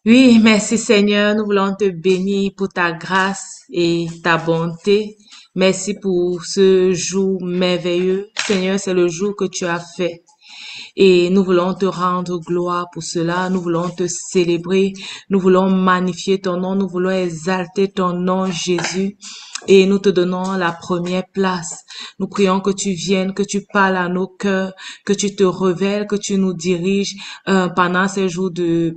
Oui, merci Seigneur, nous voulons te bénir pour ta grâce et ta bonté. Merci pour ce jour merveilleux. Seigneur, c'est le jour que tu as fait. Et nous voulons te rendre gloire pour cela. Nous voulons te célébrer. Nous voulons magnifier ton nom. Nous voulons exalter ton nom, Jésus. Et nous te donnons la première place. Nous prions que tu viennes, que tu parles à nos cœurs, que tu te révèles, que tu nous diriges pendant ce jour du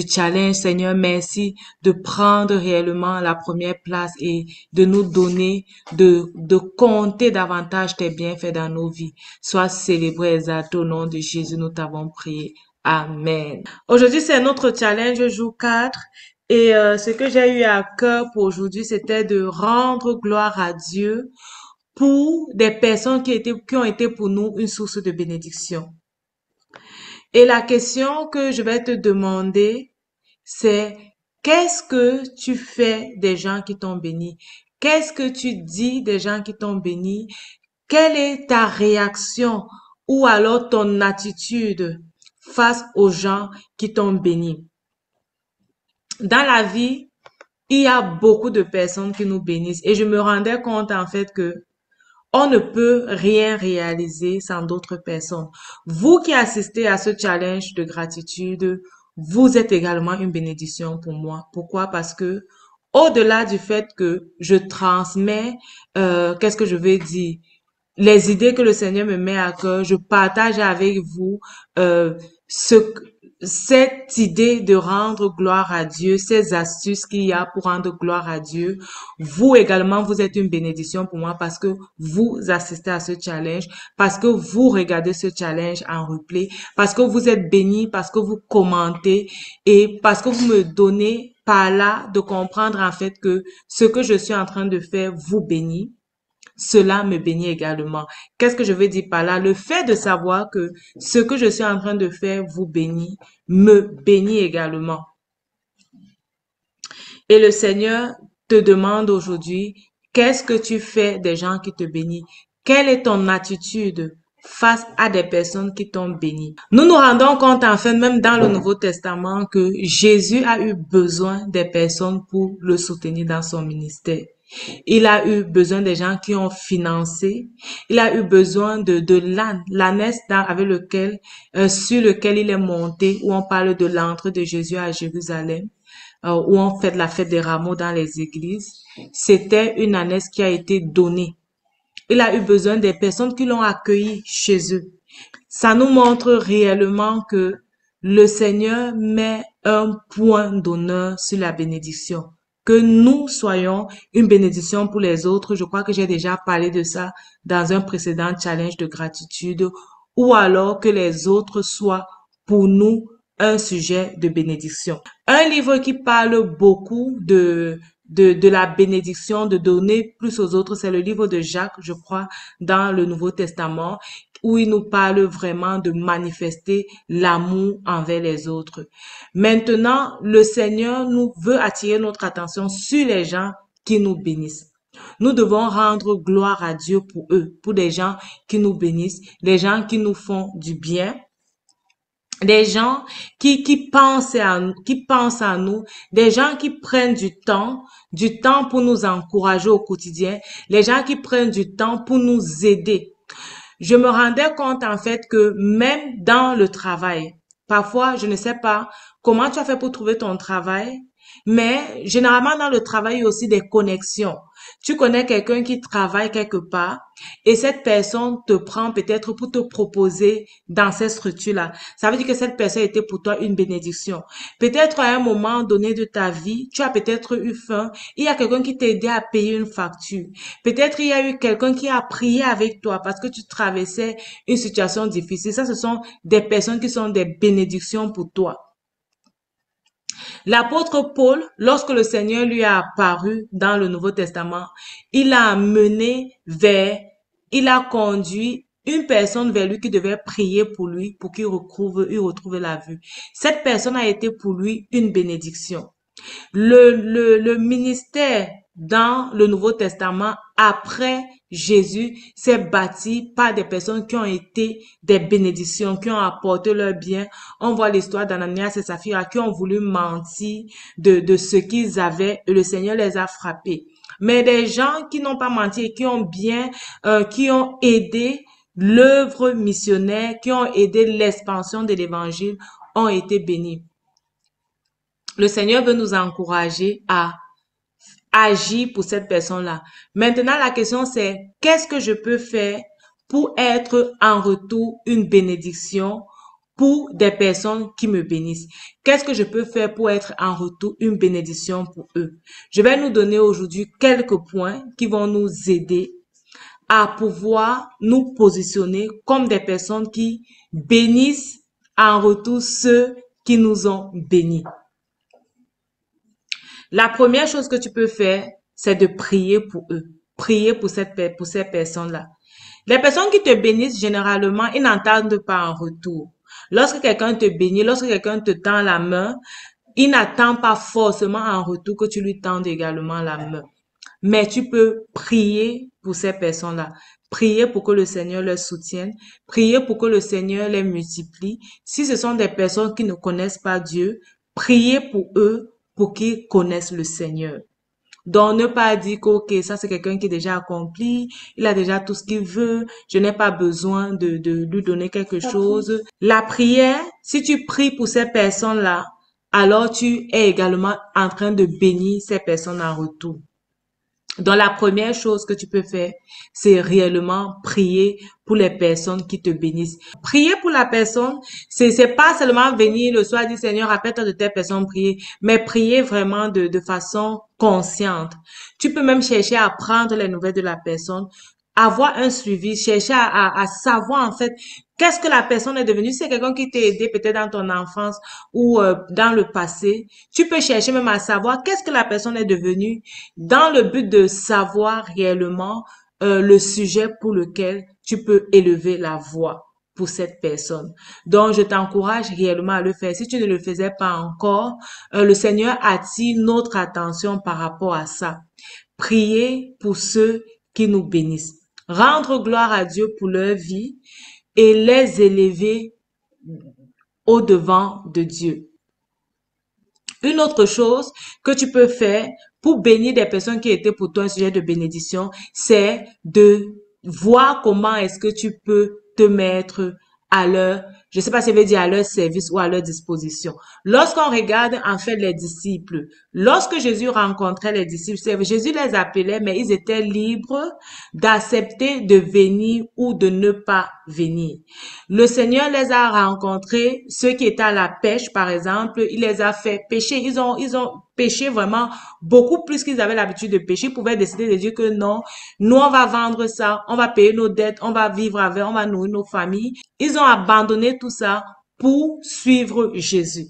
challenge. Seigneur, merci de prendre réellement la première place et de nous donner, de compter davantage tes bienfaits dans nos vies. Sois célébré, exalté au nom de Jésus, nous t'avons prié. Amen. Aujourd'hui, c'est notre challenge jour 4. Et ce que j'ai eu à cœur pour aujourd'hui, c'était de rendre gloire à Dieu pour des personnes qui ont été pour nous une source de bénédiction. Et la question que je vais te demander, c'est qu'est-ce que tu fais des gens qui t'ont béni? Qu'est-ce que tu dis des gens qui t'ont béni? Quelle est ta réaction ou alors ton attitude face aux gens qui t'ont béni? Dans la vie, il y a beaucoup de personnes qui nous bénissent et je me rendais compte en fait que on ne peut rien réaliser sans d'autres personnes. Vous qui assistez à ce challenge de gratitude, vous êtes également une bénédiction pour moi. Pourquoi? Parce que au-delà du fait que je transmets, qu'est-ce que je vais dire? Les idées que le Seigneur me met à cœur, je partage avec vous euh, ce, cette idée de rendre gloire à Dieu, ces astuces qu'il y a pour rendre gloire à Dieu. Vous également, vous êtes une bénédiction pour moi parce que vous assistez à ce challenge, parce que vous regardez ce challenge en replay, parce que vous êtes bénis, parce que vous commentez et parce que vous me donnez par là de comprendre en fait que ce que je suis en train de faire vous bénit. Cela me bénit également. Qu'est-ce que je veux dire par là? Le fait de savoir que ce que je suis en train de faire vous bénit, me bénit également. Et le Seigneur te demande aujourd'hui, qu'est-ce que tu fais des gens qui te bénissent? Quelle est ton attitude face à des personnes qui t'ont béni? Nous nous rendons compte, en fait, même dans le Nouveau Testament, que Jésus a eu besoin des personnes pour le soutenir dans son ministère. Il a eu besoin des gens qui ont financé. Il a eu besoin de l'âne, l'ânesse avec sur lequel il est monté, où on parle de l'entrée de Jésus à Jérusalem, où on fait la fête des rameaux dans les églises. C'était une ânesse qui a été donnée. Il a eu besoin des personnes qui l'ont accueilli chez eux. Ça nous montre réellement que le Seigneur met un point d'honneur sur la bénédiction. Que nous soyons une bénédiction pour les autres. Je crois que j'ai déjà parlé de ça dans un précédent challenge de gratitude. Ou alors que les autres soient pour nous un sujet de bénédiction. Un livre qui parle beaucoup de la bénédiction, de donner plus aux autres, c'est le livre de Jacques, je crois, dans le Nouveau Testament, où il nous parle vraiment de manifester l'amour envers les autres. Maintenant, le Seigneur nous veut attirer notre attention sur les gens qui nous bénissent. Nous devons rendre gloire à Dieu pour eux, pour des gens qui nous bénissent, les gens qui nous font du bien, des gens qui pensent à nous, des gens qui prennent du temps pour nous encourager au quotidien, les gens qui prennent du temps pour nous aider. Je me rendais compte en fait que même dans le travail, parfois, je ne sais pas comment tu as fait pour trouver ton travail, mais généralement dans le travail, il y a aussi des connexions. Tu connais quelqu'un qui travaille quelque part et cette personne te prend peut-être pour te proposer dans cette structure-là. Ça veut dire que cette personne était pour toi une bénédiction. Peut-être à un moment donné de ta vie, tu as peut-être eu faim. Il y a quelqu'un qui t'a aidé à payer une facture. Peut-être il y a eu quelqu'un qui a prié avec toi parce que tu traversais une situation difficile. Ça, ce sont des personnes qui sont des bénédictions pour toi. L'apôtre Paul, lorsque le Seigneur lui a apparu dans le Nouveau Testament, il a mené il a conduit une personne vers lui qui devait prier pour lui pour il retrouve la vue. Cette personne a été pour lui une bénédiction. Le ministère dans le Nouveau Testament après Jésus s'est bâti par des personnes qui ont été des bénédictions, qui ont apporté leur bien. On voit l'histoire d'Ananias et Saphira qui ont voulu mentir de ce qu'ils avaient et le Seigneur les a frappés. Mais des gens qui n'ont pas menti et qui ont bien, qui ont aidé l'œuvre missionnaire, qui ont aidé l'expansion de l'évangile, ont été bénis. Le Seigneur veut nous encourager à agir pour cette personne-là. Maintenant, la question c'est, qu'est-ce que je peux faire pour être en retour une bénédiction pour des personnes qui me bénissent? Qu'est-ce que je peux faire pour être en retour une bénédiction pour eux? Je vais nous donner aujourd'hui quelques points qui vont nous aider à pouvoir nous positionner comme des personnes qui bénissent en retour ceux qui nous ont bénis. La première chose que tu peux faire, c'est de prier pour eux. Prier pour ces personnes-là. Les personnes qui te bénissent, généralement, ils n'entendent pas en retour. Lorsque quelqu'un te bénit, lorsque quelqu'un te tend la main, il n'attend pas forcément en retour que tu lui tendes également la main. Mais tu peux prier pour ces personnes-là. Prier pour que le Seigneur les soutienne. Prier pour que le Seigneur les multiplie. Si ce sont des personnes qui ne connaissent pas Dieu, priez pour eux pour qu'ils connaissent le Seigneur. Donc, ne pas dire que, ok, ça c'est quelqu'un qui est déjà accompli, il a déjà tout ce qu'il veut, je n'ai pas besoin de lui donner quelque chose. La prière, si tu pries pour ces personnes-là, alors tu es également en train de bénir ces personnes en retour. Donc, la première chose que tu peux faire, c'est réellement prier pour les personnes qui te bénissent. Prier pour la personne, c'est pas seulement venir le soir dire Seigneur, rappelle-toi de telle personne, prier, mais prier vraiment de façon consciente. Tu peux même chercher à prendre les nouvelles de la personne, avoir un suivi, chercher à savoir en fait qu'est-ce que la personne est devenue. Si c'est quelqu'un qui t'a aidé peut-être dans ton enfance ou dans le passé, tu peux chercher même à savoir qu'est-ce que la personne est devenue dans le but de savoir réellement le sujet pour lequel tu peux élever la voix pour cette personne. Donc, je t'encourage réellement à le faire. Si tu ne le faisais pas encore, le Seigneur attire notre attention par rapport à ça. Prier pour ceux qui nous bénissent. Rendre gloire à Dieu pour leur vie et les élever au devant de Dieu. Une autre chose que tu peux faire pour bénir des personnes qui étaient pour toi un sujet de bénédiction, c'est de voir comment est-ce que tu peux te mettre à leur, je sais pas si ça veut dire à leur service ou à leur disposition. Lorsqu'on regarde en fait les disciples, lorsque Jésus rencontrait les disciples, Jésus les appelait, mais ils étaient libres d'accepter de venir ou de ne pas venir. Le Seigneur les a rencontrés, ceux qui étaient à la pêche, par exemple, il les a fait pêcher. Ils ont pêché vraiment beaucoup plus qu'ils avaient l'habitude de pêcher. Ils pouvaient décider de dire que non, nous on va vendre ça, on va payer nos dettes, on va vivre avec, on va nourrir nos familles. Ils ont abandonné tout ça pour suivre Jésus.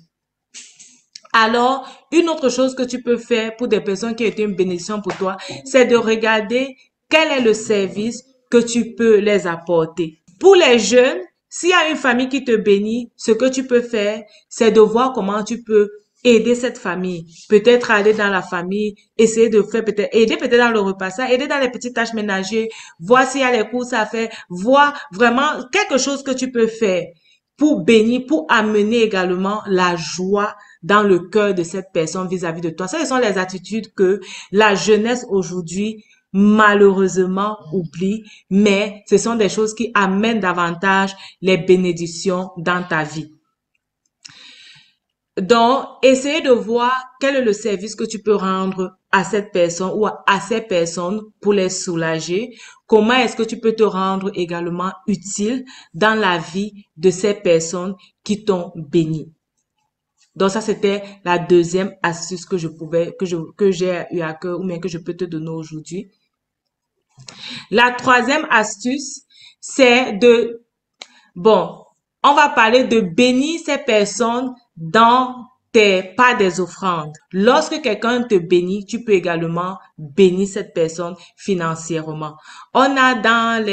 Alors, une autre chose que tu peux faire pour des personnes qui ont été une bénédiction pour toi, c'est de regarder quel est le service que tu peux les apporter. Pour les jeunes, s'il y a une famille qui te bénit, ce que tu peux faire, c'est de voir comment tu peux aider cette famille. Peut-être aller dans la famille, essayer de faire aider peut-être dans le repassage, aider dans les petites tâches ménagères, voir s'il y a les courses à faire, voir vraiment quelque chose que tu peux faire pour bénir, pour amener également la joie dans le cœur de cette personne vis-à-vis de toi. Ce sont les attitudes que la jeunesse aujourd'hui malheureusement oublie, mais ce sont des choses qui amènent davantage les bénédictions dans ta vie. Donc, essayez de voir quel est le service que tu peux rendre à cette personne ou à ces personnes pour les soulager. Comment est-ce que tu peux te rendre également utile dans la vie de ces personnes qui t'ont béni. Donc ça, c'était la deuxième astuce que j'ai eu à cœur ou bien que je peux te donner aujourd'hui. La troisième astuce, c'est on va parler de bénir ces personnes dans pas des offrandes. Lorsque quelqu'un te bénit, tu peux également bénir cette personne financièrement. On a dans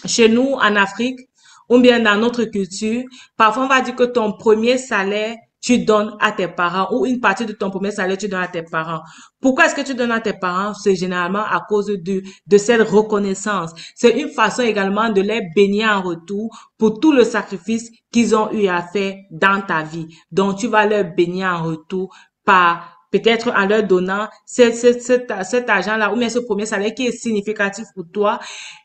chez nous en Afrique, ou bien dans notre culture, parfois on va dire que ton premier salaire, tu donnes à tes parents ou une partie de ton premier salaire, tu donnes à tes parents. Pourquoi est-ce que tu donnes à tes parents? C'est généralement à cause de cette reconnaissance. C'est une façon également de les bénir en retour pour tout le sacrifice qu'ils ont eu à faire dans ta vie. Donc, tu vas leur bénir en retour par peut-être en leur donnant cet argent-là ou bien ce premier salaire qui est significatif pour toi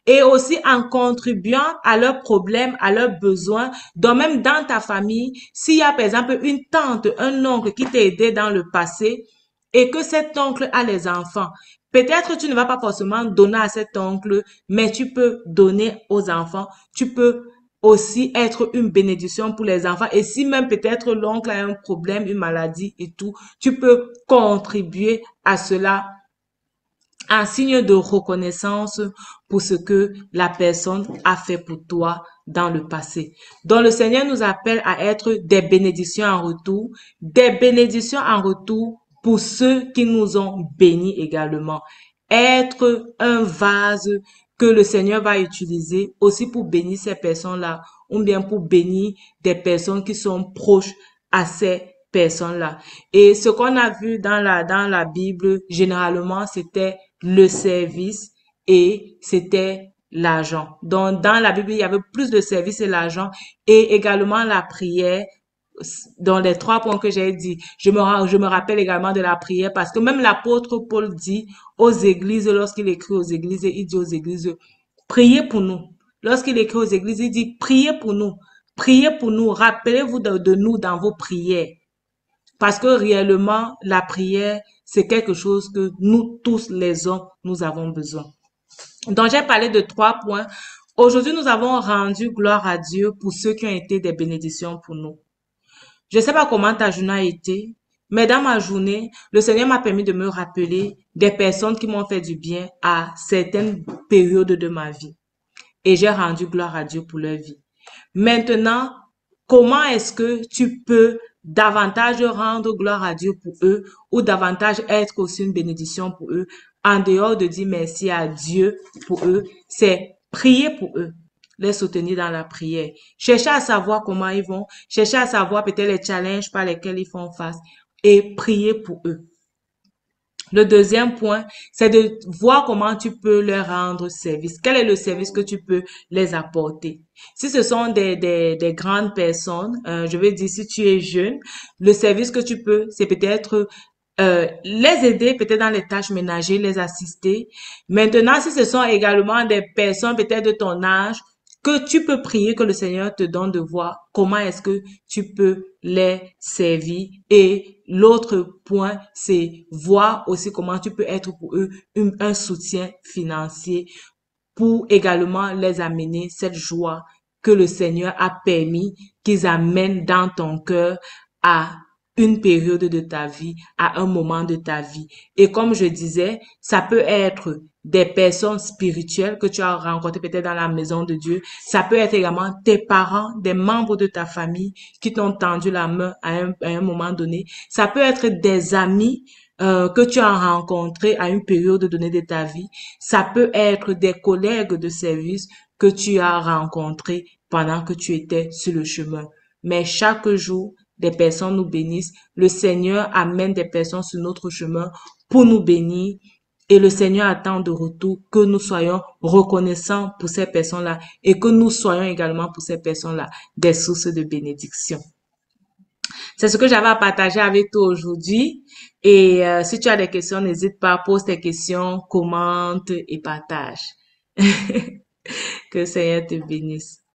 et aussi en contribuant à leurs problèmes, à leurs besoins. Donc même dans ta famille, s'il y a par exemple une tante, un oncle qui t'a aidé dans le passé et que cet oncle a les enfants, peut-être tu ne vas pas forcément donner à cet oncle, mais tu peux donner aux enfants, tu peux aussi être une bénédiction pour les enfants. Et si même peut-être l'oncle a un problème, une maladie et tout, tu peux contribuer à cela en signe de reconnaissance pour ce que la personne a fait pour toi dans le passé. Donc le Seigneur nous appelle à être des bénédictions en retour, des bénédictions en retour pour ceux qui nous ont bénis également. Être un vase que le Seigneur va utiliser aussi pour bénir ces personnes-là ou bien pour bénir des personnes qui sont proches à ces personnes-là. Et ce qu'on a vu dans la Bible, généralement, c'était le service et c'était l'argent. Donc, dans la Bible, il y avait plus de service et l'argent et également la prière. Dans les trois points que j'ai dit, je me rappelle également de la prière parce que même l'apôtre Paul dit aux églises, lorsqu'il écrit aux églises, il dit aux églises, priez pour nous. Lorsqu'il écrit aux églises, il dit, priez pour nous, rappelez-vous de nous dans vos prières. Parce que réellement, la prière, c'est quelque chose que nous tous les hommes, nous avons besoin. Donc, j'ai parlé de trois points. Aujourd'hui, nous avons rendu gloire à Dieu pour ceux qui ont été des bénédictions pour nous. Je ne sais pas comment ta journée a été, mais dans ma journée, le Seigneur m'a permis de me rappeler des personnes qui m'ont fait du bien à certaines périodes de ma vie. Et j'ai rendu gloire à Dieu pour leur vie. Maintenant, comment est-ce que tu peux davantage rendre gloire à Dieu pour eux ou davantage être aussi une bénédiction pour eux en dehors de dire merci à Dieu pour eux, c'est prier pour eux, les soutenir dans la prière, chercher à savoir comment ils vont, chercher à savoir peut-être les challenges par lesquels ils font face et prier pour eux. Le deuxième point, c'est de voir comment tu peux leur rendre service. Quel est le service que tu peux les apporter? Si ce sont des grandes personnes, je veux dire, si tu es jeune, le service que tu peux, c'est peut-être les aider peut-être dans les tâches ménagères, les assister. Maintenant, si ce sont également des personnes peut-être de ton âge, que tu peux prier que le Seigneur te donne de voir comment est-ce que tu peux les servir. Et l'autre point, c'est voir aussi comment tu peux être pour eux un soutien financier pour également les amener cette joie que le Seigneur a permis qu'ils amènent dans ton cœur à une période de ta vie, à un moment de ta vie. Et comme je disais, ça peut être des personnes spirituelles que tu as rencontrées peut-être dans la maison de Dieu. Ça peut être également tes parents, des membres de ta famille qui t'ont tendu la main à un moment donné. Ça peut être des amis que tu as rencontrés à une période donnée de ta vie. Ça peut être des collègues de service que tu as rencontrés pendant que tu étais sur le chemin. Mais chaque jour, des personnes nous bénissent. Le Seigneur amène des personnes sur notre chemin pour nous bénir. Et le Seigneur attend de retour que nous soyons reconnaissants pour ces personnes-là et que nous soyons également pour ces personnes-là des sources de bénédiction. C'est ce que j'avais à partager avec toi aujourd'hui. Et si tu as des questions, n'hésite pas, pose tes questions, commente et partage. Que le Seigneur te bénisse.